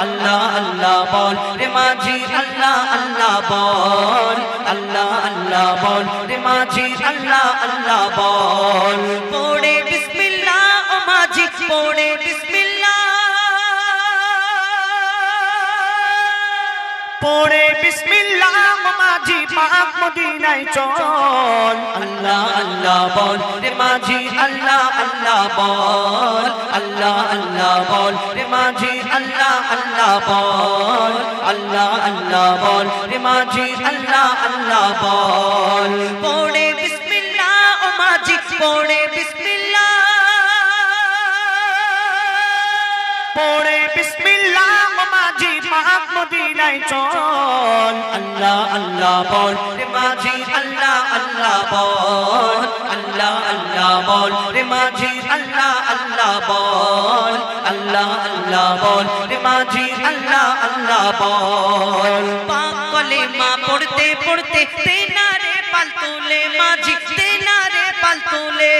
আল্লাহ আল্লাহ বল রে মাঝি আল্লাহ আল্লাহ বল আল্লাহ আল্লাহ বল রে মাঝি আল্লাহ আল্লাহ বল পড়ে বিসমিল্লাহ ও মাঝি পড়ে বিসমিল্লাহ পড়ে বিসমিল্লাহ মাঝি পাক মদিনায় চল আল্লাহ আল্লাহ বল রে মাঝি আল্লাহ আল্লাহ বল আল্লাহ আল্লাহ বল রে মাঝি আল্লাহ আল্লাহ বল আল্লাহ আল্লাহ বল রে মাঝি আল্লাহ আল্লাহ বল পড়ে বিসমিল্লাহ ও মাঝি পড়ে বিসমিল্লাহ পড়ে বিসমিল্লাহ মাঝি পাক মদিনায় চল আল্লাহ আল্লাহ বল রে মাঝি আল্লাহ আল্লাহ বল আল্লাহ আল্লাহ বল রে মাঝি আল্লাহ আল্লাহ বল আল্লাহ আল্লাহ বল রে মাঝি আল্লাহ আল্লাহ বল পাক কলেমা পড়তে পড়তে তেনারে পাল তুলে মাঝি তেনারে পাল তুলে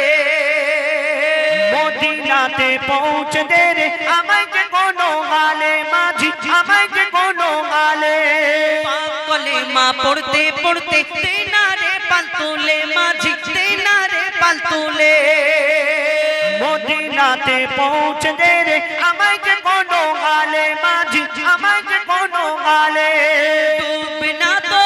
মদিনাতে পৌঁছে দে রে আমায় যে কোনো গালে মাঝি আমায় যে কোনো গালে পাক কলেমা পড়তে পড়তে তেনারে পাল তুলে মাঝি তেনারে পাল তুলে মদিনাতে পৌঁছে দে রে আমায় যে কোনো গালে মাঝি আমায় যে কোনো গালে ডুবে না তো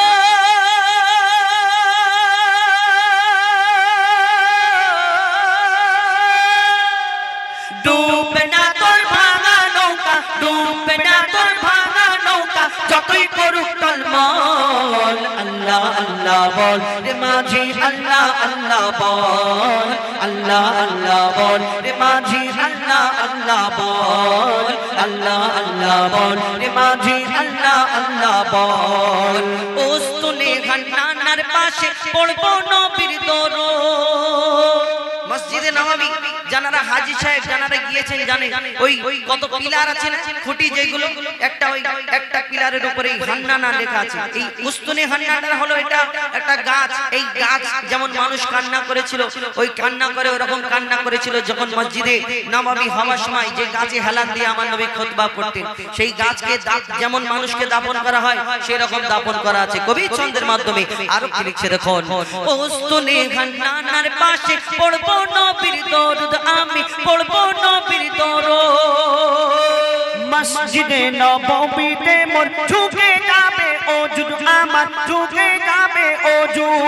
ডুবে না তোর ভাঙা নৌকা ডুবে না তোর ভাঙা নৌকা যতই করুক টলমল আল্লাহ আল্লাহ বল রে মাঝি আল্লাহ আল্লাহ বল আল্লাহ আল্লাহ বল রে মাঝি আল্লাহ আল্লাহ বল আল্লাহ আল্লাহ বল রে মাঝি আল্লাহ আল্লাহ বল ওস্তুনে ঘন্টানার পাশে পড়বো নবীর দরুদ মসজিদে নববী জানারা হাজী সাহেব জানারা গিয়েছেন জানে ওই কত পিলার আছে না খুঁটি যেগুলো একটা ওই একটা পিলারের উপরে হান্নানা লেখা আছে এই উস্তুনে হান্নানা হলো এটা একটা গাছ এই গাছ যেমন মানুষ কান্না করেছিল ওই কান্না করে ওরকম কান্না করেছিল যখন মসজিদে নববী হওয়ার সময় যে গাছে হেলান দিয়ে আমার নবী খুতবা পড়তেন সেই গাছকে যেমন মানুষকে দাফন করা হয় সেই রকম দাফন করা আছে কবি ছন্দের মাধ্যমে আরো কি লিখছে দেখুন উস্তুনে হান্নানার পাশে পড়বো নবীর দরুদ আমি পড়বো নবীর দরুদ মসজিদে নববীতে মোর ঝুঁকে যাবে ওজুদ আমার ঝুঁকে যাবে ওজুদ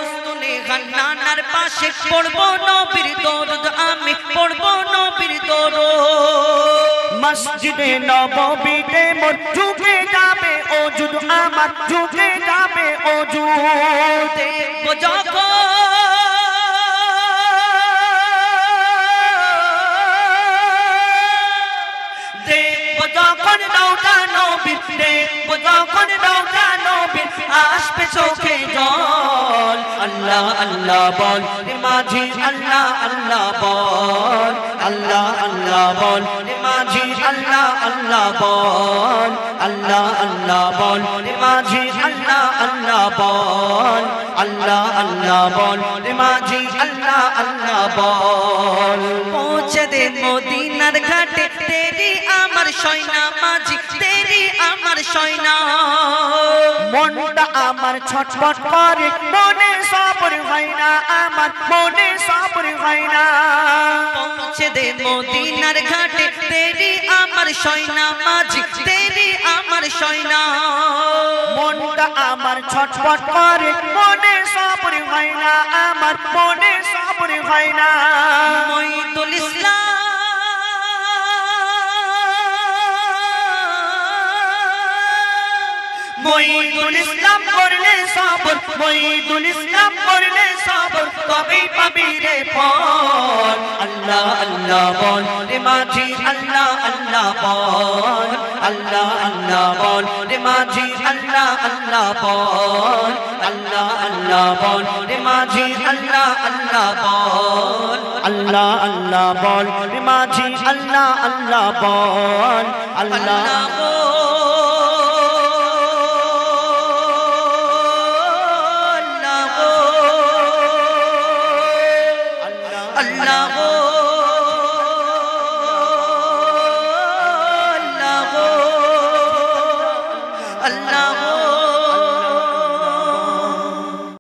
উস্তুনে হান্নানার পাশে পড়বো নবীর দরুদ আমি পড়বো নবীর দরুদ মসজিদে নববীতে মোর ঝুঁকে যাবে ওজুদ আমার ঝুঁকে যাবে ওজুদ দেখবো যখন যখন রওজা নবীর দেখবো যখন রওজা নবীর আসবে চোখে জল আল্লাহ আল্লাহ বল রে মাঝি আল্লাহ আল্লাহ বল আল্লাহ আল্লাহ বল রে মাঝি আল্লাহ আল্লাহ বল আল্লাহ আল্লাহ বল রে মাঝি আল্লাহ আল্লাহ বল আল্লাহ আল্লাহ বল রে মাঝি আল্লাহ আল্লাহ বল পৌঁছে দে মদিনার ঘাটে তেরি আমার সয়না মাঝি তেরি আমার সয়না মনটা আমার ছটফট করে মনে সবর হয় না আমার মনে সবর হয় না পৌঁছে দে মদিনার ঘাটে তেরি আমার সয়না মাঝি তেরি আমার সয়না মনটা আমার ছটফট করে মনে সবর হয় না আমার মনে সবর হয় না মঈদুল ইসলাম মঈদুল ইসলাম করলে সবর মঈদুল ইসলাম করলে সবর তবেই পাবি রে ফল আল্লাহ আল্লাহ বল রে মাঝি আল্লাহ আল্লাহ বল আল্লাহ আল্লাহ বল রে মাঝি আল্লাহ আল্লাহ বল আল্লাহ আল্লাহ বল রে মাঝি আল্লাহ আল্লাহ বল আল্লাহ আল্লাহ বল রে মাঝি আল্লাহ আল্লাহ বল আল্লাহ Allah আল্লাহ